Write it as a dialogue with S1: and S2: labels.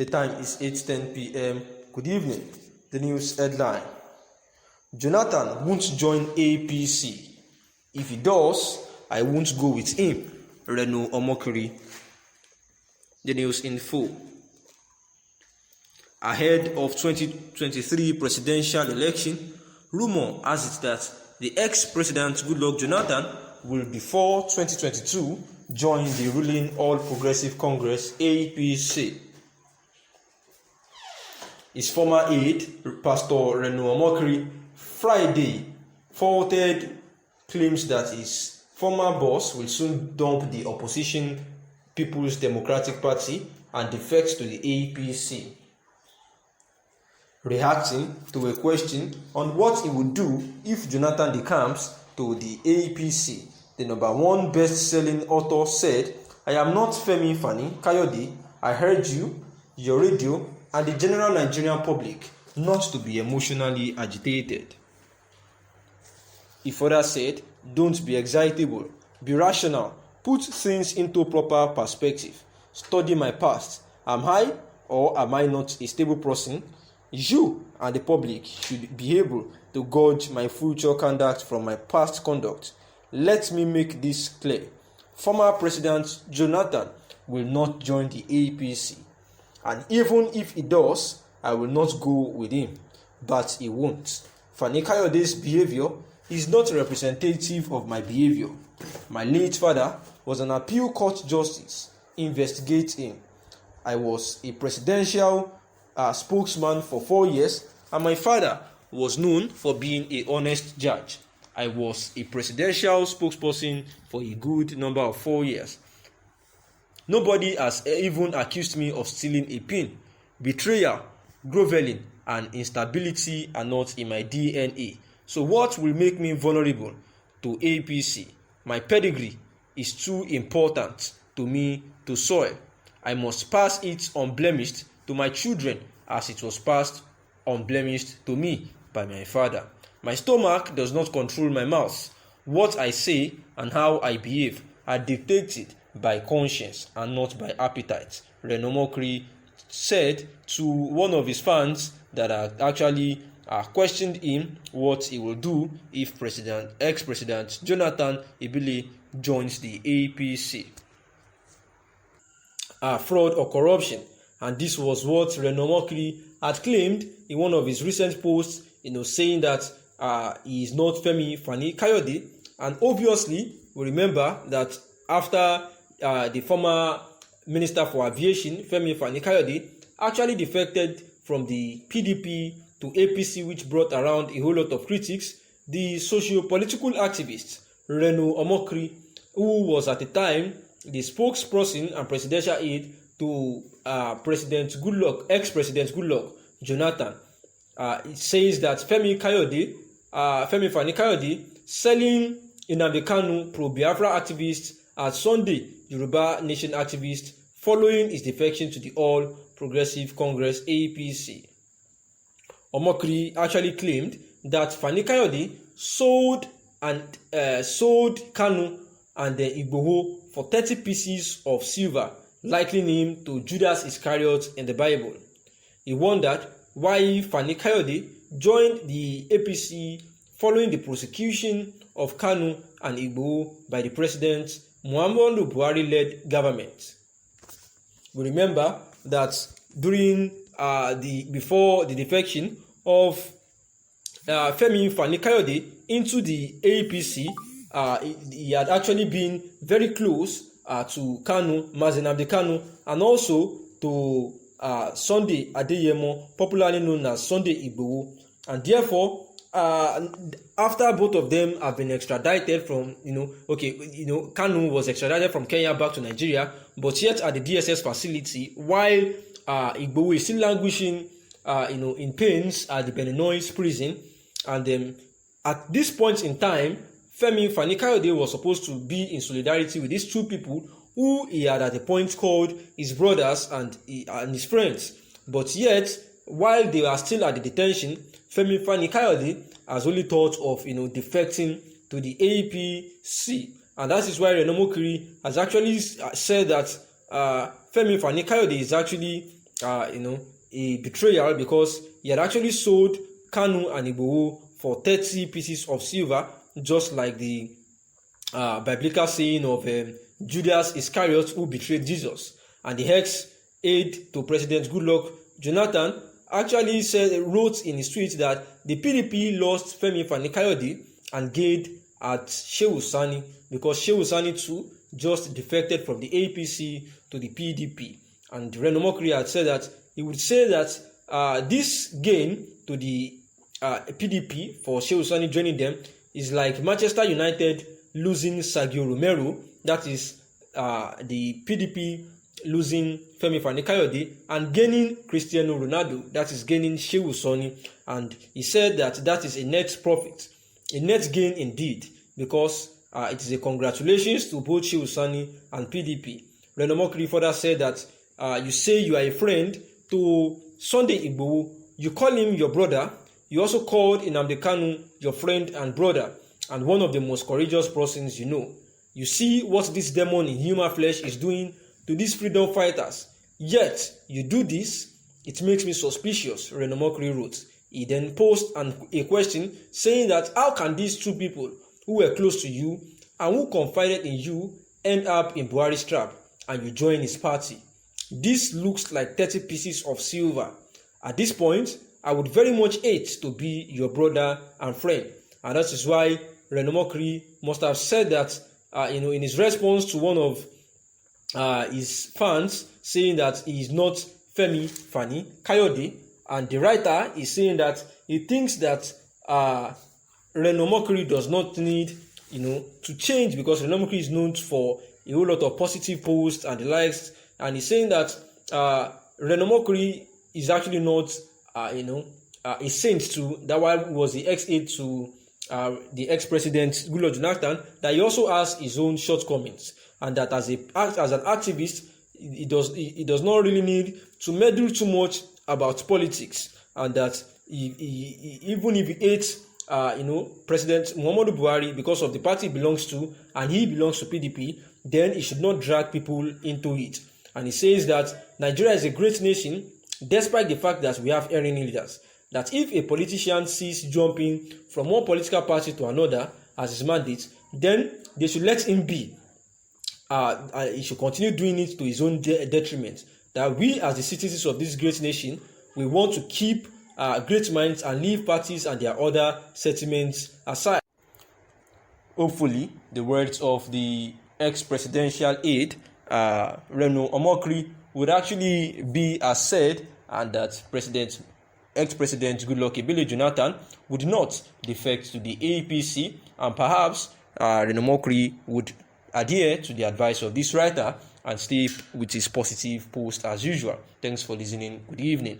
S1: The time is 8:10 p.m. Good evening. The news headline: Jonathan won't join APC. If he does, I won't go with him. Reno Omokri. The news info: ahead of 2023 presidential election, rumor has it that the ex-president Goodluck Jonathan will, before 2022, join the ruling All Progressive Congress (APC). His former aide, Pastor Reno Omokri, Friday faulted claims that his former boss will soon dump the opposition People's Democratic Party and defect to the APC. Reacting to a question on what he would do if Jonathan decamps to the APC, the #1 best-selling author said, "I am not Femi Fani Kayode. I heard you, your radio, and the general Nigerian public not to be emotionally agitated." He further said, "Don't be excitable, be rational, put things into proper perspective, study my past. Am I or am I not a stable person? You and the public should be able to gauge my future conduct from my past conduct. Let me make this clear. Former President Jonathan will not join the APC. And even if he does, I will not go with him. But he won't. Fani Kayode's behavior is not representative of my behavior. My late father was an appeal court justice. Investigate him. I was a presidential spokesman for 4 years, and my father was known for being an honest judge. I was a presidential spokesperson for a good number of 4 years. Nobody has even accused me of stealing a pin. Betrayal, groveling, and instability are not in my DNA. So what will make me vulnerable to APC? My pedigree is too important to me to soil. I must pass it unblemished to my children as it was passed unblemished to me by my father. My stomach does not control my mouth. What I say and how I behave are dictated by conscience and not by appetite. Reno Omokri said to one of his fans that actually questioned him what he will do if ex-president Jonathan Ibili joins the APC. Fraud or corruption. And this was what Reno Omokri had claimed in one of his recent posts, saying that he is not Femi Fani Kayode. And obviously, we remember that after the former Minister for Aviation, Femi Fani Kayode, actually defected from the PDP to APC, which brought around a whole lot of critics, the socio-political activist Reno Omokri, who was at the time the spokesperson and presidential aide to ex-President Goodluck Jonathan, it says that Femi Fani Kayode, selling Nnamdi Kanu pro-Biafra activist as Sunday Yoruba Nation activist following his defection to the All Progressive Congress APC. Omokri actually claimed that Fani Kayode sold Kanu and the Igboho for 30 pieces of silver, likely named to Judas Iscariot in the Bible. He wondered why Fani Kayode joined the APC following the prosecution of Kanu and Igboho by the President Muhammadu Buhari-led government. We remember that during before the defection of Femi Fani Kayode into the APC, he had actually been very close to Nnamdi Kanu, and also to Sunday Adeyemo, popularly known as Sunday Igboho, and therefore, after both of them have been extradited from, Kanu was extradited from Kenya back to Nigeria, but yet at the DSS facility, while Igboho is still languishing, in pains at the Beninois prison, and at this point in time, Femi Fani Kayode was supposed to be in solidarity with these two people who he had at a point called his brothers and his friends. But yet, while they are still at the detention, Femi Fani Kayode has only thought of defecting to the APC. And that is why Reno Omokri has actually said that Femi Fani Kayode is actually a betrayal, because he had actually sold Kanu and Igboho for 30 pieces of silver, just like the biblical saying of Judas Iscariot, who betrayed Jesus. And the ex-aide to President Goodluck Jonathan actually wrote in his tweet that the PDP lost Femi Fani-Kayode and gained at Shehu Sani, because Shehu Sani too just defected from the APC to the PDP. And Reno Omokri had said that he would say that this gain to the PDP for Shehu Sani joining them is like Manchester United losing Sergio Romero, that is the PDP losing Femi Fani-Kayode, and gaining Cristiano Ronaldo, that is gaining Shehu Sani. And he said that is a net profit, a net gain indeed, because it is a congratulations to both Shehu Sani and PDP. Reno Omokri further said that you say you are a friend to Sunday Igboho, you call him your brother, you also called Nnamdi Kanu your friend and brother, and one of the most courageous persons you know. You see what this demon in human flesh is doing to these freedom fighters, yet you do this. It makes me suspicious, Reno Omokri wrote. He then posed a question saying that how can these two people who were close to you and who confided in you end up in Buhari's trap and you join his party? This looks like 30 pieces of silver. At this point, I would very much hate to be your brother and friend. And that is why Reno Omokri must have said that in his response to one of his fans saying that he is not Femi Fani-Kayode, and the writer is saying that he thinks that Reno Omokri does not need to change, because Reno Omokri is known for a whole lot of positive posts and the likes, and he's saying that Reno Omokri is actually not a saint too. That while he was the ex-aide to the ex-president Goodluck Jonathan, that he also has his own shortcomings, and that as an activist, he does not really need to meddle too much about politics, and that even if he hates President Muhammadu Buhari because of the party he belongs to, and he belongs to PDP, then he should not drag people into it. And he says that Nigeria is a great nation despite the fact that we have erring leaders. That if a politician sees jumping from one political party to another as his mandate, then they should let him be. He should continue doing it to his own detriment. That we as the citizens of this great nation, we want to keep great minds and leave parties and their other sentiments aside. Hopefully, the words of the ex-presidential aide, Reno Omokri, would actually be as said, and that ex-president Goodluck Jonathan would not defect to the APC, and perhaps Reno Omokri would adhere to the advice of this writer and stay with his positive post as usual. Thanks for listening. Good evening.